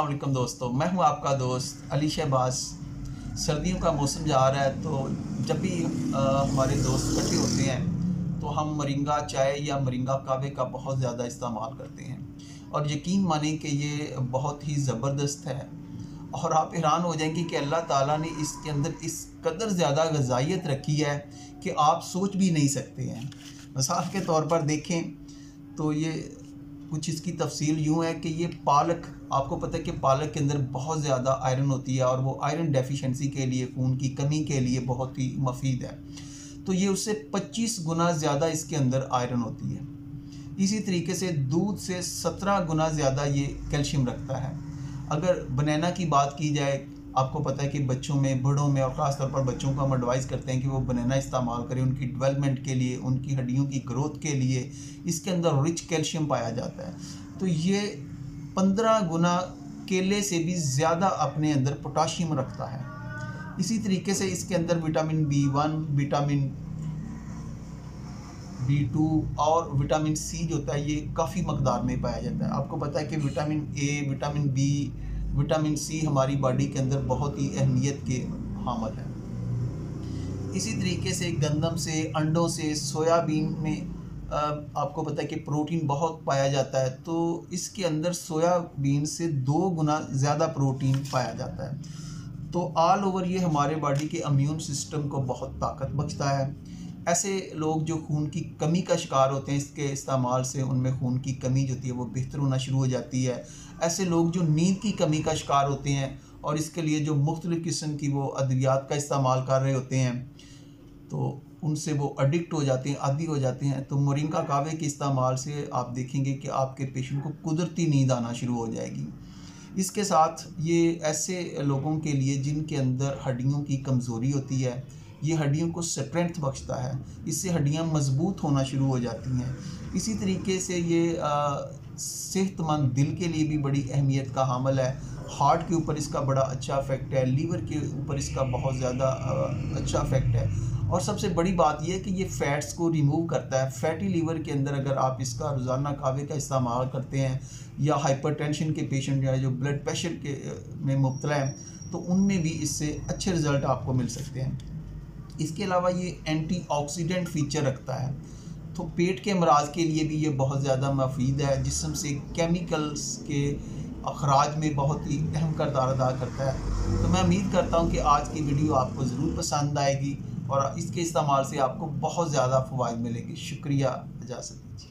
अस्सलाम वालेकुम दोस्तों, मैं हूं आपका दोस्त अली शहबाज। सर्दियों का मौसम जा रहा है तो जब भी हमारे दोस्त इकट्ठे होते हैं तो हम मोरिंगा चाय या मोरिंगा कहवे का बहुत ज़्यादा इस्तेमाल करते हैं और यकीन मानें कि ये बहुत ही ज़बरदस्त है। और आप हैरान हो जाएंगे कि अल्लाह ताला ने इसके अंदर इस कदर ज़्यादा ग़िज़ाइयत रखी है कि आप सोच भी नहीं सकते हैं। मिसाल के तौर पर देखें तो ये कुछ इसकी तफसील यूँ है कि ये पालक, आपको पता है कि पालक के अंदर बहुत ज़्यादा आयरन होती है और वो आयरन डेफिशिएंसी के लिए, खून की कमी के लिए बहुत ही मुफीद है। तो ये उससे 25 गुना ज़्यादा इसके अंदर आयरन होती है। इसी तरीके से दूध से 17 गुना ज़्यादा ये कैल्शियम रखता है। अगर बनाना की बात की जाए, आपको पता है कि बच्चों में, बड़ों में और ख़ास तौर पर बच्चों को हम एडवाइस करते हैं कि वो बनाना इस्तेमाल करें उनकी डेवलपमेंट के लिए, उनकी हड्डियों की ग्रोथ के लिए। इसके अंदर रिच कैल्शियम पाया जाता है। तो ये 15 गुना केले से भी ज़्यादा अपने अंदर पोटाशियम रखता है। इसी तरीके से इसके अंदर विटामिन B1, विटामिन B2 और विटामिन C जो होता है ये काफ़ी मकदार में पाया जाता है। आपको पता है कि vitamin A, vitamin B, vitamin C हमारी बॉडी के अंदर बहुत ही अहमियत के हामिल है। इसी तरीके से गंदम से, अंडों से, सोयाबीन में आपको पता है कि प्रोटीन बहुत पाया जाता है। तो इसके अंदर सोयाबीन से 2 गुना ज़्यादा प्रोटीन पाया जाता है। तो ऑल ओवर ये हमारे बॉडी के इम्यून सिस्टम को बहुत ताकत बख्शता है। ऐसे लोग जो खून की कमी का शिकार होते हैं, इसके इस्तेमाल से उनमें खून की कमी जो होती है वो बेहतर होना शुरू हो जाती है। ऐसे लोग जो नींद की कमी का शिकार होते हैं और इसके लिए जो मुख्तलिफ़ किस्म की वो अद्वियात का इस्तेमाल कर रहे होते हैं तो उनसे वो एडिक्ट हो जाते हैं, आदी हो जाते हैं। तो मोरिंगा कहवे के इस्तेमाल से आप देखेंगे कि आपके पेशेंट को कुदरती नींद आना शुरू हो जाएगी। इसके साथ ये ऐसे लोगों के लिए जिनके अंदर हड्डियों की कमज़ोरी होती है, ये हड्डियों को स्ट्रेंथ बख्शता है, इससे हड्डियां मजबूत होना शुरू हो जाती हैं। इसी तरीके से ये सेहतमंद दिल के लिए भी बड़ी अहमियत का हामिल है। हार्ट के ऊपर इसका बड़ा अच्छा इफ़ेक्ट है, लीवर के ऊपर इसका बहुत ज़्यादा अच्छा इफ़ेक्ट है। और सबसे बड़ी बात यह है कि ये फ़ैट्स को रिमूव करता है। फैटी लीवर के अंदर अगर आप इसका रोज़ाना कहवे का इस्तेमाल करते हैं या हाइपरटेंशन के पेशेंट या जो ब्लड प्रेशर के में मुब्तला हैं तो उनमें भी इससे अच्छे रिज़ल्ट आपको मिल सकते हैं। इसके अलावा ये एंटीऑक्सीडेंट फ़ीचर रखता है, तो पेट के अमराज के लिए भी ये बहुत ज़्यादा मुफीद है। जिस्म से केमिकल्स के अखराज में बहुत ही अहम किरदार अदा करता है। तो मैं उम्मीद करता हूँ कि आज की वीडियो आपको ज़रूर पसंद आएगी और इसके इस्तेमाल से आपको बहुत ज़्यादा फ़वाइद मिलेंगे। शुक्रिया, इजाज़त दीजिए।